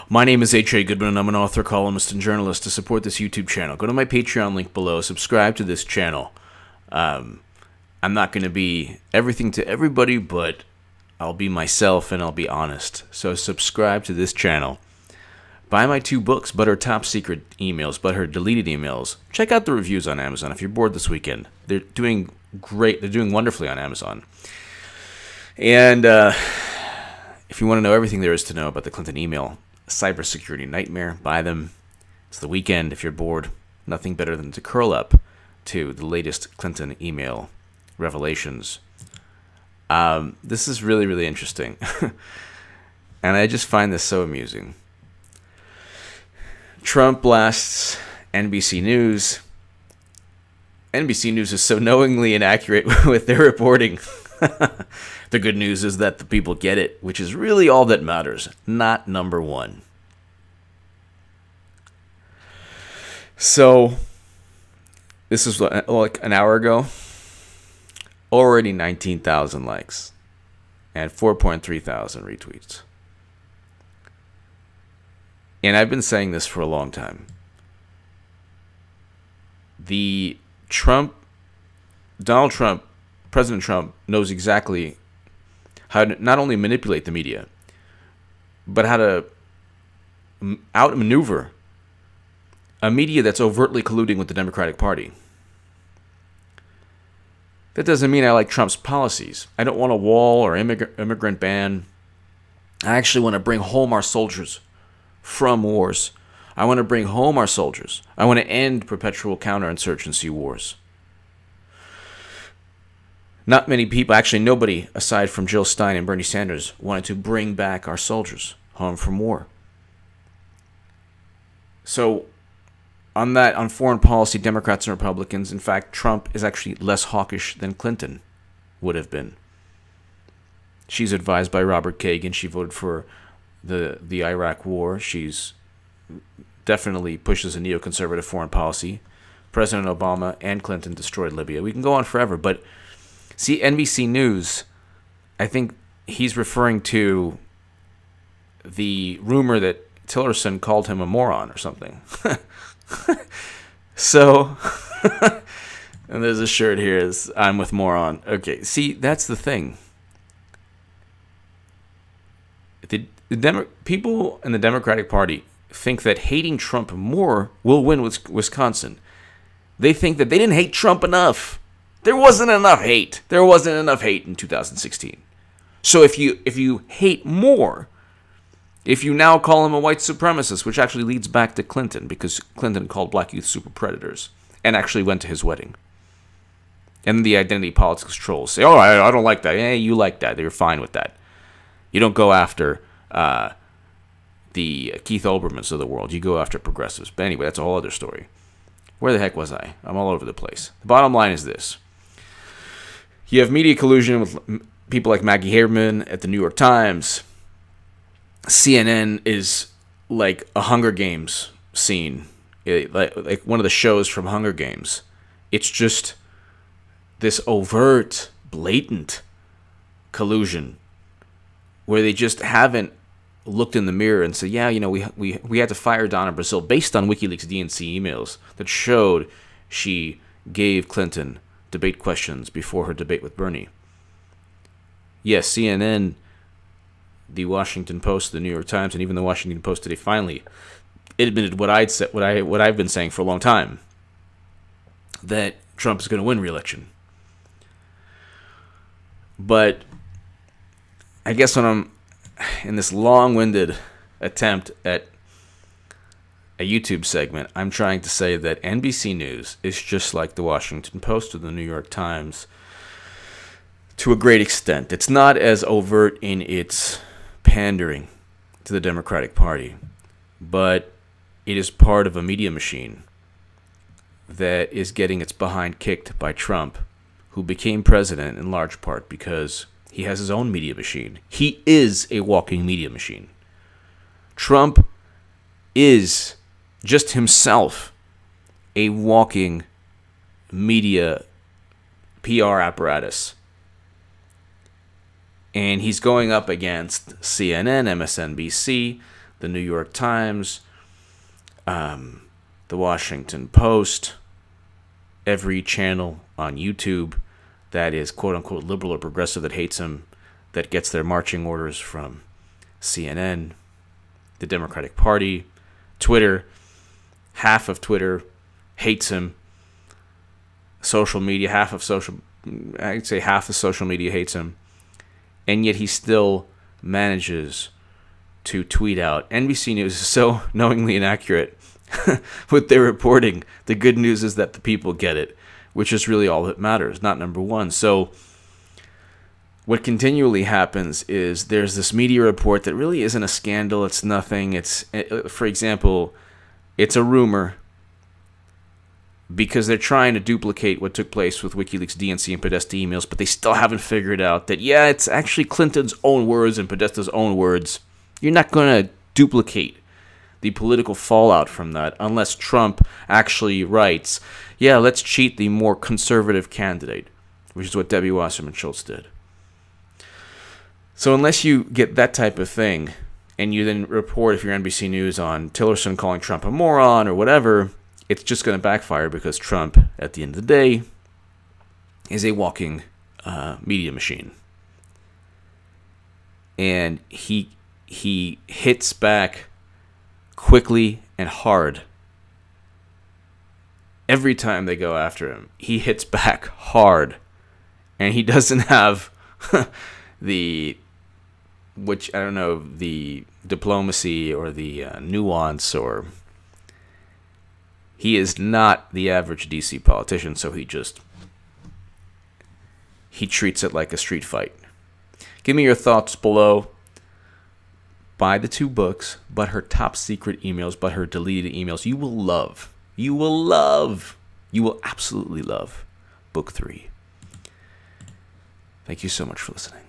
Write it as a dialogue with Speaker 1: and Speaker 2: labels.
Speaker 1: My name is Aide Goodman, and I'm an author, columnist, and journalist. To support this YouTube channel, go to my Patreon link below. Subscribe to this channel. I'm not going to be everything to everybody, but I'll be myself and I'll be honest. So subscribe to this channel. Buy my 2 books, but her top secret emails, but her deleted emails. Check out the reviews on Amazon if you're bored this weekend. They're doing great. They're doing wonderfully on Amazon. And if you want to know everything there is to know about the Clinton email cybersecurity nightmare, buy them. It's the weekend. If you're bored, nothing better than to curl up to the latest Clinton email revelations. This is really, really interesting. And I just find this so amusing. Trump blasts NBC News. NBC News is so knowingly inaccurate with their reporting. The good news is that the people get it, which is really all that matters, not number one. So, this is like an hour ago. Already 19,000 likes and 4.3 thousand retweets. And I've been saying this for a long time. Donald Trump, President Trump, knows exactly how to not only manipulate the media, but how to outmaneuver a media that's overtly colluding with the Democratic Party. That doesn't mean I like Trump's policies. I don't want a wall or immigrant ban. I actually want to bring home our soldiers from wars. I want to bring home our soldiers. I want to end perpetual counterinsurgency wars. Not many people, actually nobody aside from Jill Stein and Bernie Sanders, wanted to bring back our soldiers home from war. So on foreign policy, Democrats and Republicans, in fact, Trump is actually less hawkish than Clinton would have been. She's advised by Robert Kagan. She voted for the Iraq war. She's definitely pushes a neoconservative foreign policy. President Obama and Clinton destroyed Libya. We can go on forever, but see, NBC News, I think he's referring to the rumor that Tillerson called him a moron or something. So, and there's a shirt here, is I'm with moron. Okay, see, that's the thing. People in the Democratic Party think that hating Trump more will win Wisconsin. They think that they didn't hate Trump enough. There wasn't enough hate. There wasn't enough hate in 2016. So if you hate more, if you now call him a white supremacist, which actually leads back to Clinton, because Clinton called black youth super predators and actually went to his wedding. And the identity politics trolls say, oh, I don't like that. Hey, you like that. You're fine with that. You don't go after the Keith Olbermanns of the world. You go after progressives. But anyway, that's a whole other story. Where the heck was I? I'm all over the place. The bottom line is this. You have media collusion with people like Maggie Haberman at the New York Times. CNN is like a Hunger Games scene, like one of the shows from Hunger Games. It's just this overt, blatant collusion where they just haven't looked in the mirror and said, yeah, you know, we had to fire Donna Brazile based on WikiLeaks DNC emails that showed she gave Clinton debate questions before her debate with Bernie. Yes, CNN, the Washington Post, the New York Times, and even the Washington Post today finally admitted what I've been saying for a long time, that Trump is going to win re-election. But I guess when I'm in this long-winded attempt at a YouTube segment, I'm trying to say that NBC News is just like the Washington Post or the New York Times to a great extent. It's not as overt in its pandering to the Democratic Party, but it is part of a media machine that is getting its behind kicked by Trump, who became president in large part because he has his own media machine. He is a walking media machine. Trump is just himself a walking media PR apparatus. And he's going up against CNN, MSNBC, the New York Times, the Washington Post, every channel on YouTube that is quote-unquote liberal or progressive that hates him, that gets their marching orders from CNN, the Democratic Party, Twitter. Half of Twitter hates him. Social media, I'd say half of social media hates him. And yet he still manages to tweet out. NBC News is so knowingly inaccurate with their reporting. The good news is that the people get it, which is really all that matters, not number one. So what continually happens is there's this media report that really isn't a scandal. It's nothing. For example, it's a rumor because they're trying to duplicate what took place with WikiLeaks DNC and Podesta emails, but they still haven't figured out that, yeah, it's actually Clinton's own words and Podesta's own words. You're not going to duplicate the political fallout from that unless Trump actually writes, yeah, let's cheat the more conservative candidate, which is what Debbie Wasserman Schultz did. So unless you get that type of thing, and you then report, if you're NBC News, on Tillerson calling Trump a moron or whatever, it's just going to backfire because Trump, at the end of the day, is a walking media machine. And he hits back quickly and hard. Every time they go after him, he hits back hard. And he doesn't have the diplomacy or the nuance, or he is not the average DC politician, so he treats it like a street fight. Give me your thoughts below. Buy the 2 books, but her top secret emails, but her deleted emails. You will love. You will absolutely love book 3. Thank you so much for listening.